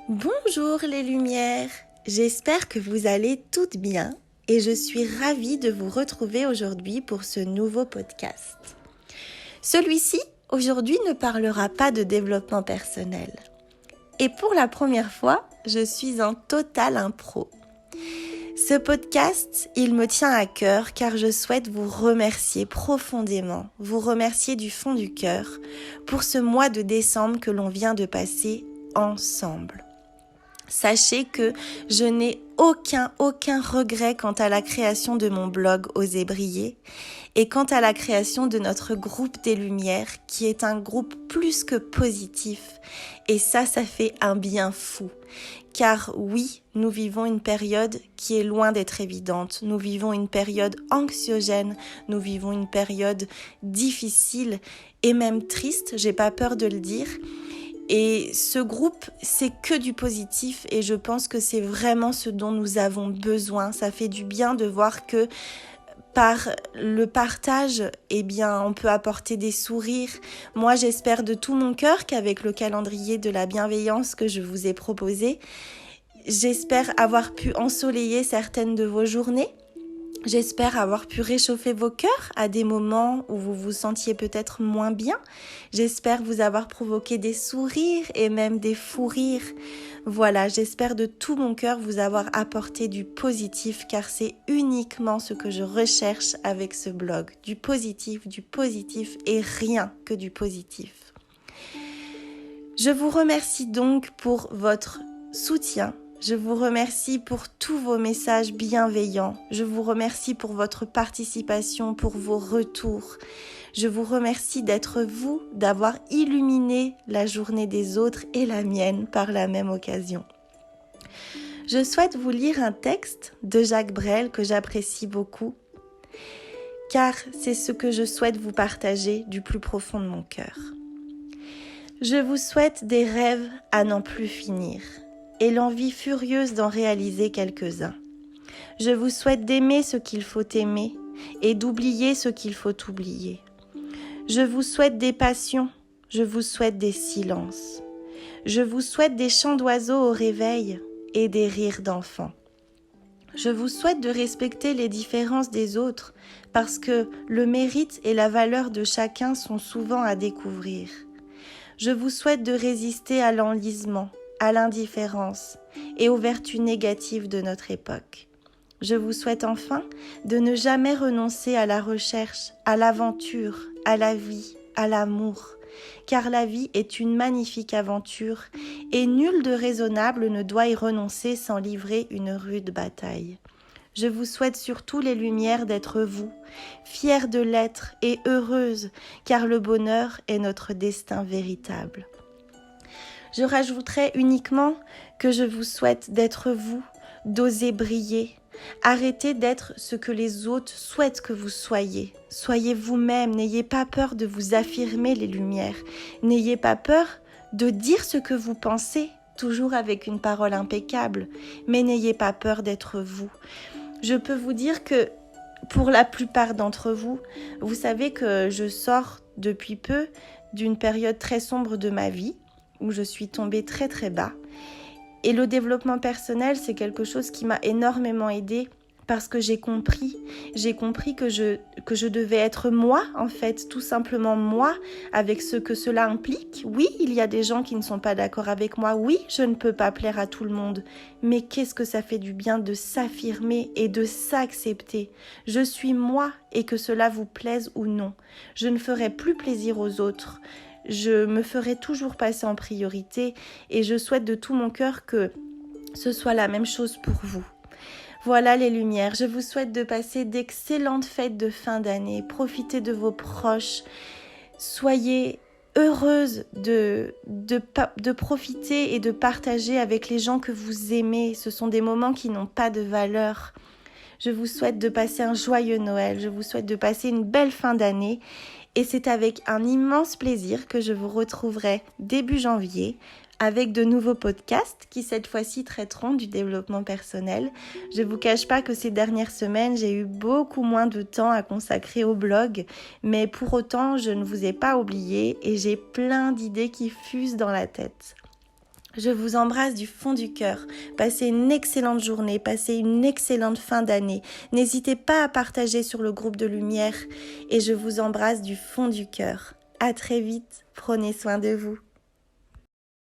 Bonjour les lumières, j'espère que vous allez toutes bien et je suis ravie de vous retrouver aujourd'hui pour ce nouveau podcast. Celui-ci, aujourd'hui, ne parlera pas de développement personnel. Et pour la première fois, je suis en total impro. Ce podcast, il me tient à cœur car je souhaite vous remercier profondément, vous remercier du fond du cœur pour ce mois de décembre que l'on vient de passer ensemble. Sachez que je n'ai aucun regret quant à la création de mon blog Oser briller et quant à la création de notre groupe des Lumières qui est un groupe plus que positif et ça fait un bien fou. Car oui, nous vivons une période qui est loin d'être évidente. Nous vivons une période anxiogène, nous vivons une période difficile et même triste, j'ai pas peur de le dire. Et ce groupe, c'est que du positif et je pense que c'est vraiment ce dont nous avons besoin. Ça fait du bien de voir que par le partage, on peut apporter des sourires. Moi, j'espère de tout mon cœur qu'avec le calendrier de la bienveillance que je vous ai proposé, j'espère avoir pu ensoleiller certaines de vos journées. J'espère avoir pu réchauffer vos cœurs à des moments où vous vous sentiez peut-être moins bien. J'espère vous avoir provoqué des sourires et même des fous rires. Voilà, j'espère de tout mon cœur vous avoir apporté du positif car c'est uniquement ce que je recherche avec ce blog. Du positif et rien que du positif. Je vous remercie donc pour votre soutien. Je vous remercie pour tous vos messages bienveillants. Je vous remercie pour votre participation, pour vos retours. Je vous remercie d'être vous, d'avoir illuminé la journée des autres et la mienne par la même occasion. Je souhaite vous lire un texte de Jacques Brel que j'apprécie beaucoup, car c'est ce que je souhaite vous partager du plus profond de mon cœur. Je vous souhaite des rêves à n'en plus finir et l'envie furieuse d'en réaliser quelques-uns. Je vous souhaite d'aimer ce qu'il faut aimer et d'oublier ce qu'il faut oublier. Je vous souhaite des passions, je vous souhaite des silences. Je vous souhaite des chants d'oiseaux au réveil et des rires d'enfants. Je vous souhaite de respecter les différences des autres parce que le mérite et la valeur de chacun sont souvent à découvrir. Je vous souhaite de résister à l'enlisement, à l'indifférence et aux vertus négatives de notre époque. Je vous souhaite enfin de ne jamais renoncer à la recherche, à l'aventure, à la vie, à l'amour, car la vie est une magnifique aventure et nul de raisonnable ne doit y renoncer sans livrer une rude bataille. Je vous souhaite surtout les lumières d'être vous, fiers de l'être et heureuse, car le bonheur est notre destin véritable. Je rajouterai uniquement que je vous souhaite d'être vous, d'oser briller. Arrêtez d'être ce que les autres souhaitent que vous soyez. Soyez vous-même, n'ayez pas peur de vous affirmer les lumières. N'ayez pas peur de dire ce que vous pensez, toujours avec une parole impeccable. Mais n'ayez pas peur d'être vous. Je peux vous dire que pour la plupart d'entre vous, vous savez que je sors depuis peu d'une période très sombre de ma vie, où je suis tombée très très bas. Et le développement personnel, c'est quelque chose qui m'a énormément aidée parce que j'ai compris que je devais être moi, en fait, tout simplement moi, avec ce que cela implique. Oui, il y a des gens qui ne sont pas d'accord avec moi. Oui, je ne peux pas plaire à tout le monde. Mais qu'est-ce que ça fait du bien de s'affirmer et de s'accepter. Je suis moi et que cela vous plaise ou non. Je ne ferai plus plaisir aux autres. Je me ferai toujours passer en priorité et je souhaite de tout mon cœur que ce soit la même chose pour vous. Voilà les lumières, je vous souhaite de passer d'excellentes fêtes de fin d'année, profitez de vos proches, soyez heureuses de profiter et de partager avec les gens que vous aimez. Ce sont des moments qui n'ont pas de valeur. Je vous souhaite de passer un joyeux Noël, je vous souhaite de passer une belle fin d'année. Et c'est avec un immense plaisir que je vous retrouverai début janvier avec de nouveaux podcasts qui cette fois-ci traiteront du développement personnel. Je ne vous cache pas que ces dernières semaines, j'ai eu beaucoup moins de temps à consacrer au blog, mais pour autant, je ne vous ai pas oublié et j'ai plein d'idées qui fusent dans la tête. Je vous embrasse du fond du cœur. Passez une excellente journée, passez une excellente fin d'année. N'hésitez pas à partager sur le groupe de Lumière et je vous embrasse du fond du cœur. À très vite, prenez soin de vous.